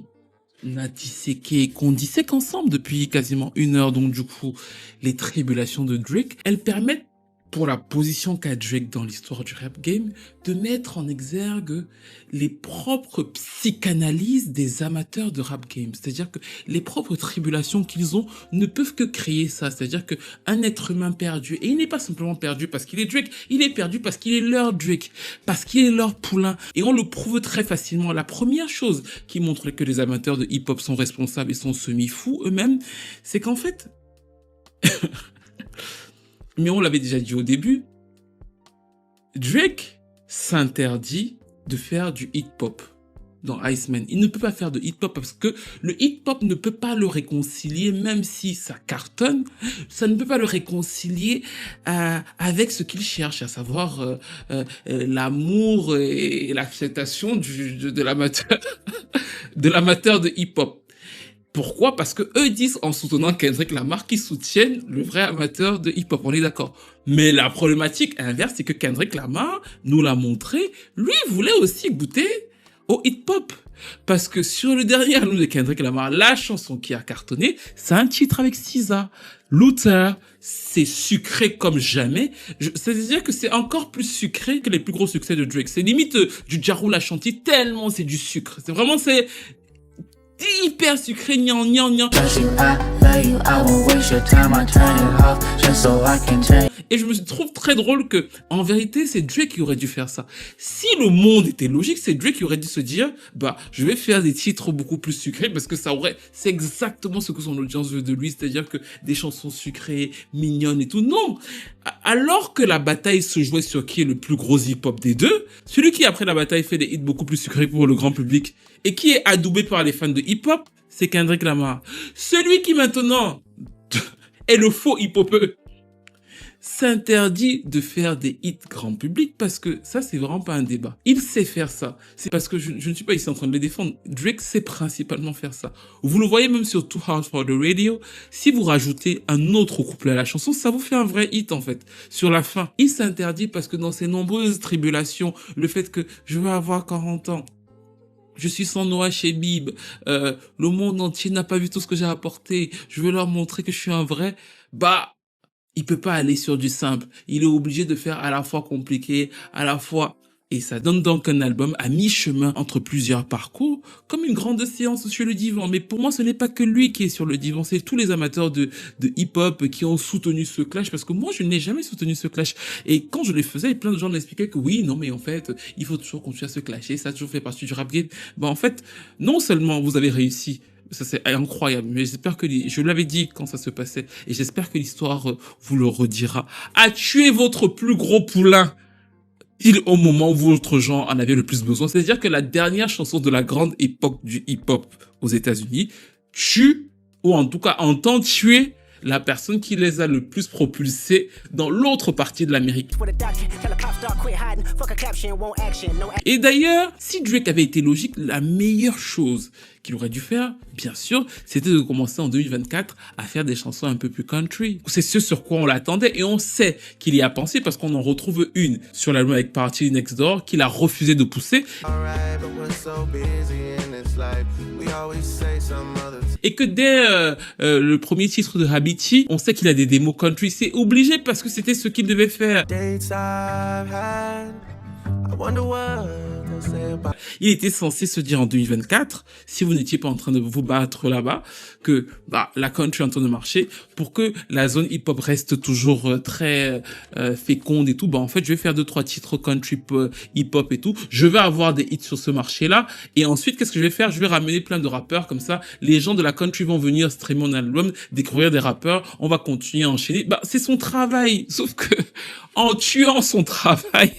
a disséqué, qu'on dissèque ensemble depuis quasiment 1 heure, donc du coup, les tribulations de Drake, elles permettent, pour la position qu'a Drake dans l'histoire du rap game, de mettre en exergue les propres psychanalyses des amateurs de rap game. C'est-à-dire que les propres tribulations qu'ils ont ne peuvent que créer ça. C'est-à-dire que un être humain perdu, et il n'est pas simplement perdu parce qu'il est Drake, il est perdu parce qu'il est leur Drake, parce qu'il est leur poulain. Et on le prouve très facilement. La première chose qui montre que les amateurs de hip-hop sont responsables et sont semi-fous eux-mêmes, c'est qu'en fait... Mais on l'avait déjà dit au début, Drake s'interdit de faire du hip-hop dans Iceman. Il ne peut pas faire de hip-hop parce que le hip-hop ne peut pas le réconcilier, même si ça cartonne, ça ne peut pas le réconcilier avec ce qu'il cherche, à savoir l'amour et l'acceptation de l'amateur de l'amateur de hip-hop. Pourquoi? Parce que eux disent, en soutenant Kendrick Lamar, qu'ils soutiennent le vrai amateur de hip-hop. On est d'accord. Mais la problématique inverse, c'est que Kendrick Lamar nous l'a montré. Lui voulait aussi goûter au hip-hop. Parce que sur le dernier album de Kendrick Lamar, la chanson qui a cartonné, c'est un titre avec SZA. Luther, c'est sucré comme jamais. C'est-à-dire que c'est encore plus sucré que les plus gros succès de Drake. C'est limite du Ja Rule Ashanti, tellement c'est du sucre. C'est vraiment, c'est hyper sucré, gnan gnan gnan. Et je me trouve très drôle que, en vérité, c'est Drake qui aurait dû faire ça. Si le monde était logique, c'est Drake qui aurait dû se dire, bah, je vais faire des titres beaucoup plus sucrés parce que c'est exactement ce que son audience veut de lui, c'est-à-dire que des chansons sucrées, mignonnes et tout. Non! Alors que la bataille se jouait sur qui est le plus gros hip-hop des deux, celui qui, après la bataille, fait des hits beaucoup plus sucrés pour le grand public et qui est adoubé par les fans de hip-hop, c'est Kendrick Lamar. Celui qui, maintenant, est le faux hip-hopeux, s'interdit de faire des hits grand public parce que ça, c'est vraiment pas un débat. Il sait faire ça. C'est parce que je ne suis pas ici en train de les défendre. Drake sait principalement faire ça. Vous le voyez même sur Too Hard for the Radio. Si vous rajoutez un autre couplet à la chanson, ça vous fait un vrai hit en fait. Sur la fin, il s'interdit parce que dans ses nombreuses tribulations, le fait que je veux avoir 40 ans, je suis sans Noah chez Bib, le monde entier n'a pas vu tout ce que j'ai apporté, je veux leur montrer que je suis un vrai, bah, il peut pas aller sur du simple. Il est obligé de faire à la fois compliqué, à la fois... Et ça donne donc un album à mi-chemin entre plusieurs parcours, comme une grande séance sur le divan. Mais pour moi, ce n'est pas que lui qui est sur le divan, c'est tous les amateurs de hip-hop qui ont soutenu ce clash, parce que moi, je n'ai jamais soutenu ce clash. Et quand je les faisais, plein de gens m'expliquaient que oui, non, mais en fait, il faut toujours continuer à se clasher, ça a toujours fait partie du rap game. Ben, en fait, non seulement vous avez réussi, ça c'est incroyable, mais j'espère que, je l'avais dit quand ça se passait, et j'espère que l'histoire vous le redira, à tuer votre plus gros poulain au moment où votre genre en avait le plus besoin. C'est-à-dire que la dernière chanson de la grande époque du hip-hop aux États-Unis tue, ou en tout cas entend tuer, la personne qui les a le plus propulsés dans l'autre partie de l'Amérique. Et d'ailleurs, si Drake avait été logique, la meilleure chose qu'il aurait dû faire, bien sûr, c'était de commencer en 2024 à faire des chansons un peu plus country. C'est ce sur quoi on l'attendait et on sait qu'il y a pensé parce qu'on en retrouve une sur l'album avec Party Next Door qu'il a refusé de pousser. Et que dès le premier titre de Habiti, on sait qu'il a des démos country. C'est obligé parce que c'était ce qu'il devait faire. Il était censé se dire en 2024, si vous n'étiez pas en train de vous battre là-bas, que la country est en train de marcher, pour que la zone hip-hop reste toujours très féconde et tout, en fait, je vais faire 2-3 titres country hip-hop et tout. Je vais avoir des hits sur ce marché-là. Et ensuite, qu'est-ce que je vais faire? Je vais ramener plein de rappeurs comme ça. Les gens de la country vont venir streamer mon album, découvrir des rappeurs. On va continuer à enchaîner. C'est son travail. Sauf que, en tuant son travail,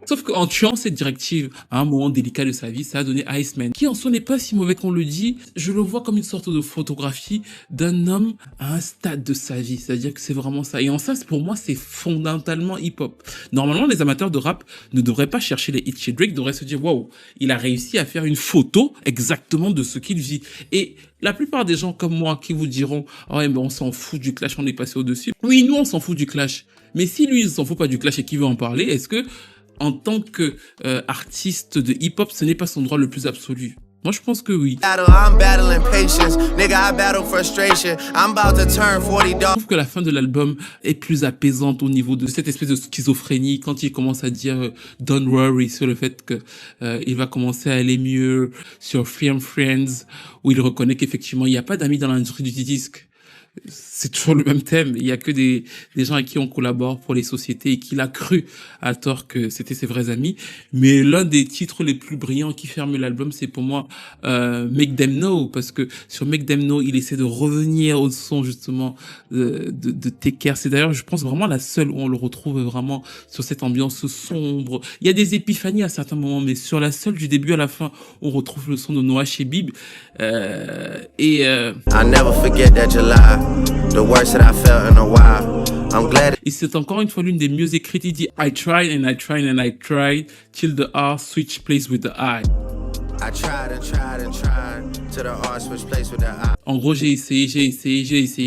sauf qu'en tuant cette directive, à un moment délicat de sa vie, ça a donné Iceman, qui en soi n'est pas si mauvais qu'on le dit. Je le vois comme une sorte de photographie d'un homme à un stade de sa vie. C'est-à-dire que c'est vraiment ça. Et en ça, pour moi, c'est fondamentalement hip-hop. Normalement, les amateurs de rap ne devraient pas chercher les hits chez Drake, devraient se dire, waouh, il a réussi à faire une photo exactement de ce qu'il vit. Et la plupart des gens comme moi qui vous diront, oh, mais on s'en fout du clash, on est passé au-dessus. Oui, nous, on s'en fout du clash. Mais si lui, il s'en fout pas du clash et qu'il veut en parler, est-ce que, en tant que artiste de hip-hop, ce n'est pas son droit le plus absolu? Moi, je pense que oui. Je trouve que la fin de l'album est plus apaisante au niveau de cette espèce de schizophrénie quand il commence à dire don't worry sur le fait que il va commencer à aller mieux, sur Film Friends, où il reconnaît qu'effectivement, il n'y a pas d'amis dans l'industrie du disque. C'est toujours le même thème. Il y a que des gens avec qui on collabore pour les sociétés et qu'il a cru à tort que c'était ses vrais amis. Mais l'un des titres les plus brillants qui ferme l'album, c'est pour moi Make Them Know, parce que sur Make Them Know, il essaie de revenir au son justement de Take Care. C'est d'ailleurs, je pense, vraiment la seule où on le retrouve vraiment sur cette ambiance sombre. Il y a des épiphanies à certains moments, mais sur la seule du début à la fin, on retrouve le son de Noah Shebib. I'll never forget that July. The worst that I felt in a while. I'm glad. Et c'est encore une fois l'une des mieux écrites. Il dit I tried and I tried and I tried till the R switch place with the I. I tried and tried and tried till the R switch place with the I. En gros, j'ai essayé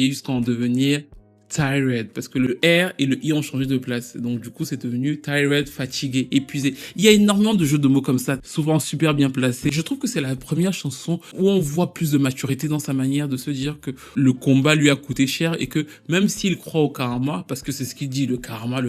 jusqu'à en devenir tired, parce que le R et le I ont changé de place. Donc, du coup, c'est devenu tired, fatigué, épuisé. Il y a énormément de jeux de mots comme ça, souvent super bien placés. Je trouve que c'est la première chanson où on voit plus de maturité dans sa manière de se dire que le combat lui a coûté cher et que même s'il croit au karma, parce que c'est ce qu'il dit, le karma,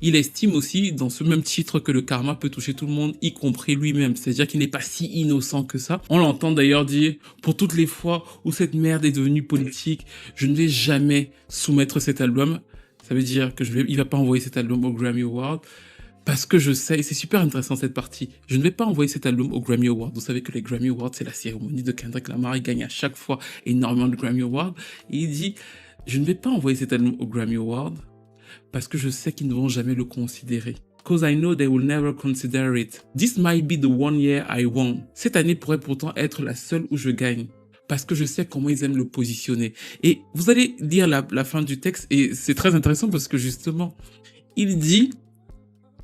il estime aussi dans ce même titre que le karma peut toucher tout le monde, y compris lui-même. C'est-à-dire qu'il n'est pas si innocent que ça. On l'entend d'ailleurs dire, pour toutes les fois où cette merde est devenue politique, je ne vais jamais soumettre cet album. Ça veut dire que il va pas envoyer cet album au Grammy Award, parce que je sais, et c'est super intéressant cette partie, je ne vais pas envoyer cet album au Grammy Award. Vous savez que les Grammy Awards, c'est la cérémonie de Kendrick Lamar, il gagne à chaque fois énormément de Grammy Awards, et il dit, je ne vais pas envoyer cet album au Grammy Award, parce que je sais qu'ils ne vont jamais le considérer. Because I know they will never consider it. This might be the one year I won. Cette année pourrait pourtant être la seule où je gagne, parce que je sais comment ils aiment le positionner. Et vous allez lire la fin du texte, et c'est très intéressant parce que justement, il dit,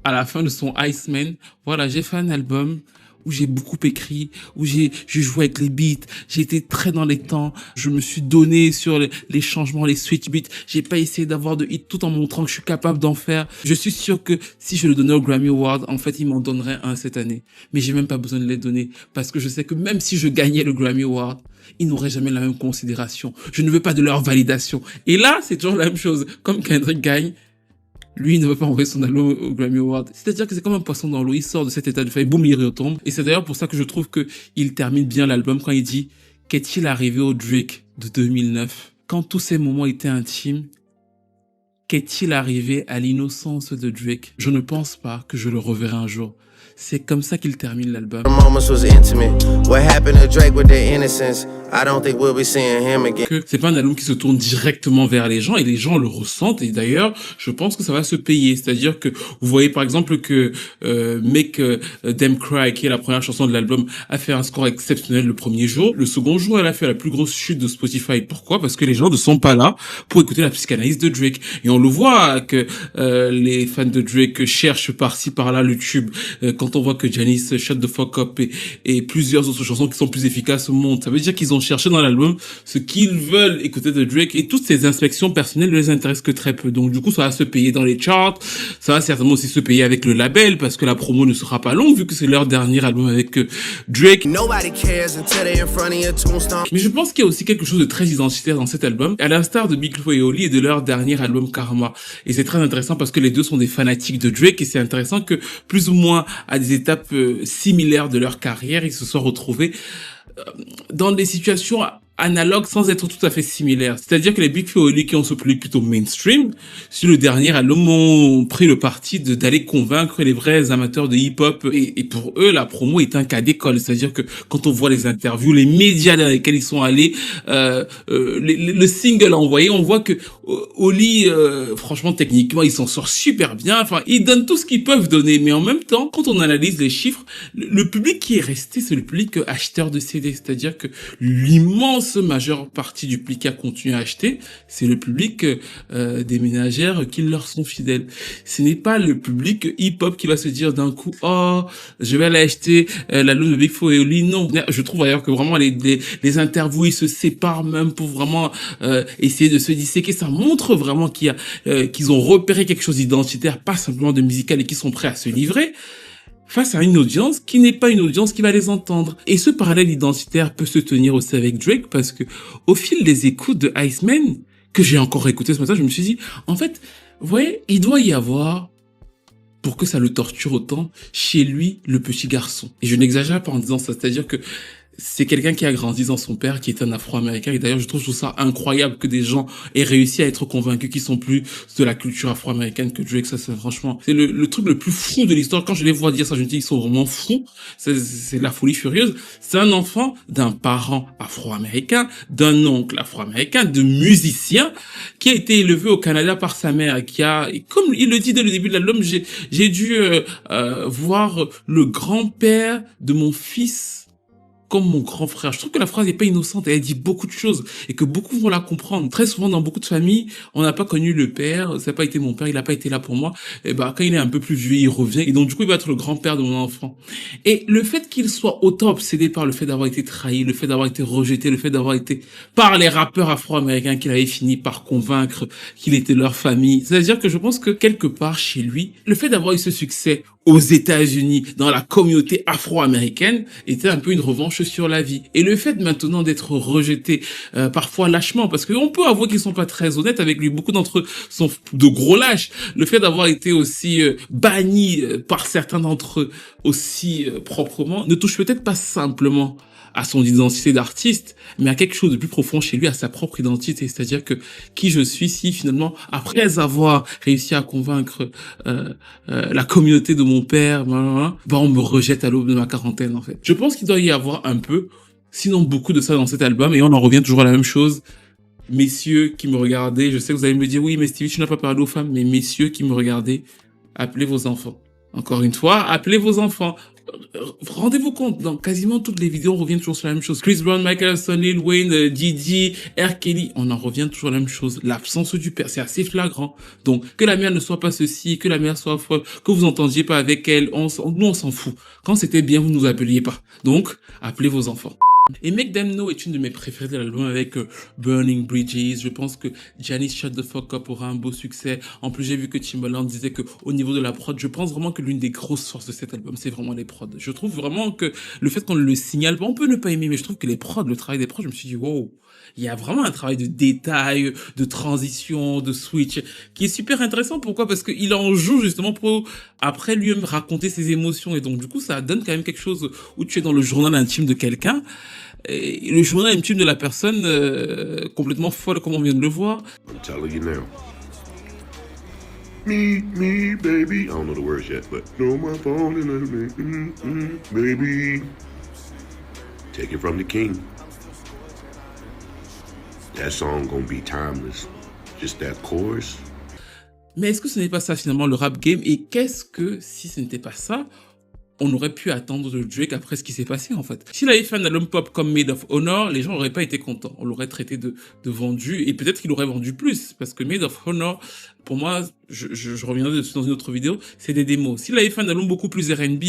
à la fin de son Iceman, voilà, j'ai fait un album où j'ai beaucoup écrit, où j'ai joué avec les beats, j'ai été très dans les temps, je me suis donné sur les changements, les switch beats, j'ai pas essayé d'avoir de hit tout en montrant que je suis capable d'en faire. Je suis sûr que si je le donnais au Grammy Award, en fait, ils m'en donneraient un cette année. Mais j'ai même pas besoin de les donner, parce que je sais que même si je gagnais le Grammy Award, ils n'auraient jamais la même considération. Je ne veux pas de leur validation. Et là, c'est toujours la même chose. Comme Kendrick gagne, lui, il ne veut pas envoyer son album au Grammy Award. C'est-à-dire que c'est comme un poisson dans l'eau. Il sort de cet état de fait, boum, il retombe. Et c'est d'ailleurs pour ça que je trouve que il termine bien l'album quand il dit « Qu'est-il arrivé au Drake de 2009 ?» Quand tous ces moments étaient intimes, qu'est-il arrivé à l'innocence de Drake? Je ne pense pas que je le reverrai un jour. C'est comme ça qu'il termine l'album. C'est pas un album qui se tourne directement vers les gens et les gens le ressentent, et d'ailleurs je pense que ça va se payer. C'est-à-dire que vous voyez par exemple que Make Them Cry, qui est la première chanson de l'album, a fait un score exceptionnel le premier jour. Le second jour, elle a fait la plus grosse chute de Spotify. Pourquoi? Parce que les gens ne sont pas là pour écouter la psychanalyse de Drake. Et on le voit que les fans de Drake cherchent par-ci par-là le tube. Quand on voit que Janice, Shut the Fuck Up et plusieurs autres chansons qui sont plus efficaces montent, ça veut dire qu'ils ont cherché dans l'album ce qu'ils veulent écouter de Drake, et toutes ces inspections personnelles ne les intéressent que très peu. Donc du coup, ça va se payer dans les charts, ça va certainement aussi se payer avec le label, parce que la promo ne sera pas longue vu que c'est leur dernier album avec Drake. Mais je pense qu'il y a aussi quelque chose de très identitaire dans cet album, à l'instar de Big Flo et Oli et de leur dernier album Karma. Et c'est très intéressant parce que les deux sont des fanatiques de Drake et c'est intéressant que plus ou moins à des étapes similaires de leur carrière, ils se soient retrouvés dans des situations analogues sans être tout à fait similaires. C'est-à-dire que les Big Flo et Oli qui ont ce public plutôt mainstream, sur le dernier album ont pris le parti d'aller convaincre les vrais amateurs de hip-hop et pour eux, la promo est un cas d'école. C'est-à-dire que quand on voit les interviews, les médias dans lesquels ils sont allés, le single envoyé, on voit que Oli, franchement, techniquement, il s'en sort super bien. Enfin, ils donnent tout ce qu'ils peuvent donner. Mais en même temps, quand on analyse les chiffres, le public qui est resté, c'est le public acheteur de CD. C'est-à-dire que l'immense majeure partie du public qui a continué à acheter, c'est le public des ménagères qui leur sont fidèles. Ce n'est pas le public hip-hop qui va se dire d'un coup, oh, je vais aller acheter l'album de Big Flo et Oli. Non, je trouve d'ailleurs que vraiment les interviews, ils se séparent même pour vraiment essayer de se disséquer. Ça montre vraiment qu'ils ont repéré quelque chose d'identitaire, pas simplement de musical, et qu'ils sont prêts à se livrer face à une audience qui n'est pas une audience qui va les entendre. Et ce parallèle identitaire peut se tenir aussi avec Drake parce que au fil des écoutes de Iceman, que j'ai encore écouté ce matin, je me suis dit, en fait, vous voyez, il doit y avoir, pour que ça le torture autant, chez lui, le petit garçon. Et je n'exagère pas en disant ça, c'est-à-dire que c'est quelqu'un qui a grandi dans son père, qui est un Afro-Américain. Et d'ailleurs, je trouve ça incroyable que des gens aient réussi à être convaincus qu'ils sont plus de la culture afro-américaine que Drake. Ça, c'est franchement, c'est le truc le plus fou de l'histoire. Quand je les vois dire ça, je me dis, ils sont vraiment fous. C'est la folie furieuse. C'est un enfant d'un parent afro-américain, d'un oncle afro-américain, de musicien, qui a été élevé au Canada par sa mère, et comme il le dit dès le début de l'album, j'ai dû voir le grand-père de mon fils comme mon grand frère. Je trouve que la phrase n'est pas innocente, elle dit beaucoup de choses et que beaucoup vont la comprendre. Très souvent, dans beaucoup de familles, on n'a pas connu le père, ça n'a pas été mon père, il n'a pas été là pour moi. Et ben, quand il est un peu plus vieux, il revient et donc du coup, il va être le grand-père de mon enfant. Et le fait qu'il soit autant obsédé par le fait d'avoir été trahi, le fait d'avoir été rejeté, le fait d'avoir été par les rappeurs afro-américains qu'il avait fini par convaincre qu'il était leur famille. C'est-à-dire que je pense que quelque part chez lui, le fait d'avoir eu ce succès aux États-Unis, dans la communauté afro-américaine, était un peu une revanche sur la vie. Et le fait maintenant d'être rejeté, parfois lâchement, parce qu'on peut avouer qu'ils sont pas très honnêtes avec lui, beaucoup d'entre eux sont de gros lâches. Le fait d'avoir été aussi banni par certains d'entre eux aussi proprement, ne touche peut-être pas simplement à son identité d'artiste, mais à quelque chose de plus profond chez lui, à sa propre identité. C'est-à-dire que qui je suis si finalement, après avoir réussi à convaincre la communauté de mon père, on me rejette à l'aube de ma quarantaine en fait. Je pense qu'il doit y avoir un peu, sinon beaucoup de ça dans cet album, et on en revient toujours à la même chose. Messieurs qui me regardez, je sais que vous allez me dire, oui mais Stevie, tu n'as pas parlé aux femmes, mais messieurs qui me regardez, appelez vos enfants. Encore une fois, appelez vos enfants. Rendez-vous compte, dans quasiment toutes les vidéos, on revient toujours sur la même chose. Chris Brown, Michael Jackson, Lil Wayne, Diddy, R. Kelly, on en revient toujours à la même chose. L'absence du père, c'est assez flagrant. Donc, que la mère ne soit pas ceci, que la mère soit folle, que vous entendiez pas avec elle, nous on s'en fout. Quand c'était bien, vous nous appeliez pas. Donc, appelez vos enfants. Et Make Them Know est une de mes préférées de l'album avec Burning Bridges. Je pense que Janice Shut the Fuck Up aura un beau succès. En plus, j'ai vu que Timbaland disait que au niveau de la prod, je pense vraiment que l'une des grosses forces de cet album, c'est vraiment les prods. Je trouve vraiment que le fait qu'on le signale, on peut ne pas aimer, mais je trouve que les prods, le travail des prods, je me suis dit, wow, il y a vraiment un travail de détail, de transition, de switch, qui est super intéressant. Pourquoi? Parce qu'il en joue justement pour, après lui-même, raconter ses émotions. Et donc, du coup, ça donne quand même quelque chose où tu es dans le journal intime de quelqu'un. Et le journal intime de la personne complètement folle, comme on vient de le voir. I'm telling you now. Me, baby. I don't know the words yet, but no, my phone and baby. Take it from the king. That song gonna be timeless. Just that chorus. Mais est-ce que ce n'est pas ça finalement le rap game? Et qu'est-ce que si ce n'était pas ça, on aurait pu attendre de Drake après ce qui s'est passé en fait? S'il avait fait un album pop comme Made of Honor, les gens n'auraient pas été contents. On l'aurait traité de vendu et peut-être qu'il aurait vendu plus parce que Made of Honor, pour moi, je reviendrai dessus dans une autre vidéo, c'est des démos. S'il avait fait un album beaucoup plus R&B,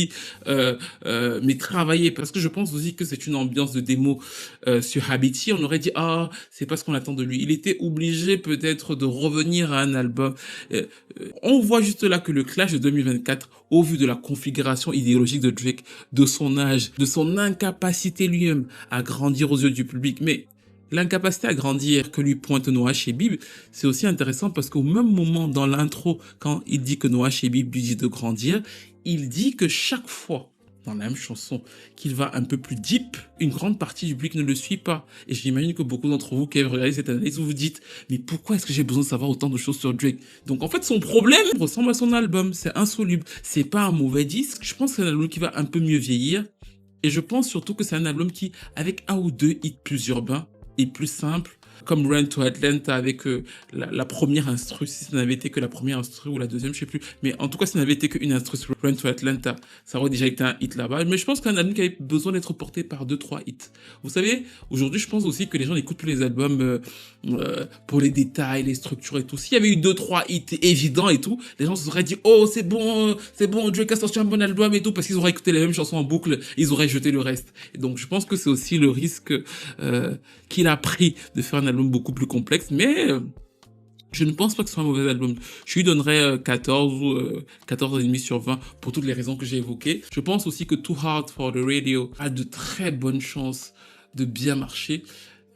mais travaillé, parce que je pense aussi que c'est une ambiance de démo sur Habiti, on aurait dit « Ah, c'est pas ce qu'on attend de lui ». Il était obligé peut-être de revenir à un album. On voit juste là que le clash de 2024, au vu de la configuration idéologique de Drake, de son âge, de son incapacité lui-même à grandir aux yeux du public, mais L'incapacité à grandir que lui pointe Noah Shebib, c'est aussi intéressant parce qu'au même moment dans l'intro, quand il dit que Noah Shebib lui dit de grandir, il dit que chaque fois dans la même chanson, qu'il va un peu plus deep, une grande partie du public ne le suit pas. Et j'imagine que beaucoup d'entre vous qui avez regardé cette analyse, vous vous dites, mais pourquoi est-ce que j'ai besoin de savoir autant de choses sur Drake? Donc en fait, son problème ressemble à son album, c'est insoluble. C'est pas un mauvais disque, je pense que c'est un album qui va un peu mieux vieillir. Et je pense surtout que c'est un album qui, avec un ou deux hits plus urbains et plus simples, comme Run to Atlanta avec la première instru, si ça n'avait été que la première instru ou la deuxième, je sais plus. Mais en tout cas, si ça n'avait été qu'une instru sur Run to Atlanta, ça aurait déjà été un hit là-bas. Mais je pense qu'un album qui avait besoin d'être porté par 2-3 hits. Vous savez, aujourd'hui, je pense aussi que les gens n'écoutent plus les albums pour les détails, les structures et tout. S'il y avait eu 2-3 hits évidents et tout, les gens se seraient dit, oh, c'est bon, Drake a sorti un bon album et tout, parce qu'ils auraient écouté les mêmes chansons en boucle, ils auraient jeté le reste. Et donc, je pense que c'est aussi le risque qu'il a pris de faire un album beaucoup plus complexe, mais je ne pense pas que ce soit un mauvais album. Je lui donnerais 14 ou 14,5 sur 20 pour toutes les raisons que j'ai évoquées. Je pense aussi que Too Hard for the Radio a de très bonnes chances de bien marcher,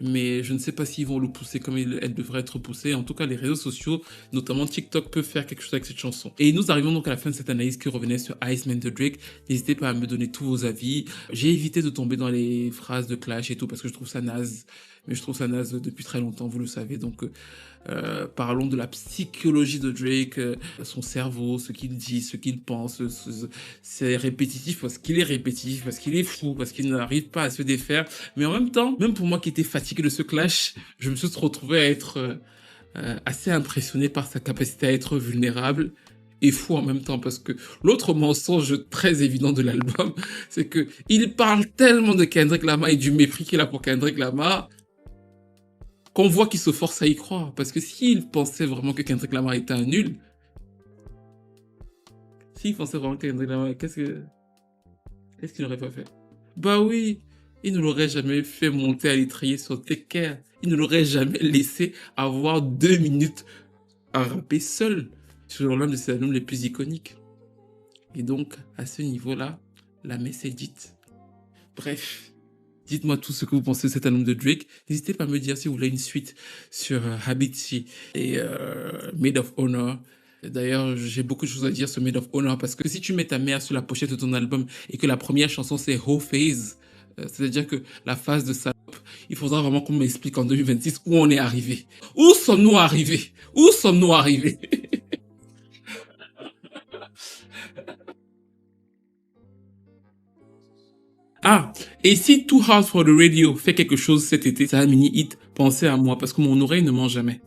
mais je ne sais pas s'ils vont le pousser comme elle devrait être poussée. En tout cas, les réseaux sociaux, notamment TikTok, peuvent faire quelque chose avec cette chanson. Et nous arrivons donc à la fin de cette analyse qui revenait sur Iceman de Drake. N'hésitez pas à me donner tous vos avis. J'ai évité de tomber dans les phrases de clash et tout parce que je trouve ça naze. Mais je trouve ça naze depuis très longtemps, vous le savez. Donc, parlons de la psychologie de Drake, son cerveau, ce qu'il dit, ce qu'il pense. C'est répétitif parce qu'il est répétitif, parce qu'il est fou, parce qu'il n'arrive pas à se défaire. Mais en même temps, même pour moi qui étais fatigué de ce clash, je me suis retrouvé à être assez impressionné par sa capacité à être vulnérable et fou en même temps, parce que l'autre mensonge très évident de l'album, c'est que il parle tellement de Kendrick Lamar et du mépris qu'il a pour Kendrick Lamar, qu'on voit qu'il se force à y croire. Parce que s'il pensait vraiment que Kendrick Lamar était un nul, s'il pensait vraiment que Kendrick Lamar, qu'est-ce qu'il n'aurait pas fait? Bah oui, il ne l'aurait jamais fait monter à l'étrier sur Take Care. Il ne l'aurait jamais laissé avoir 2 minutes à rapper seul sur l'un de ses albums les plus iconiques. Et donc, à ce niveau-là, la messe est dite. Bref. Dites-moi tout ce que vous pensez de cet album de Drake. N'hésitez pas à me dire si vous voulez une suite sur Habiti et Made of Honor. D'ailleurs, j'ai beaucoup de choses à dire sur Made of Honor parce que si tu mets ta mère sur la pochette de ton album et que la première chanson c'est Whole Phase, c'est-à-dire que la phase de salope, il faudra vraiment qu'on m'explique en 2026 où on est arrivé. Où sommes-nous arrivés? Où sommes-nous arrivés? Ah, et si Too Hard for the Radio fait quelque chose cet été, c'est un mini hit, pensez à moi parce que mon oreille ne ment jamais.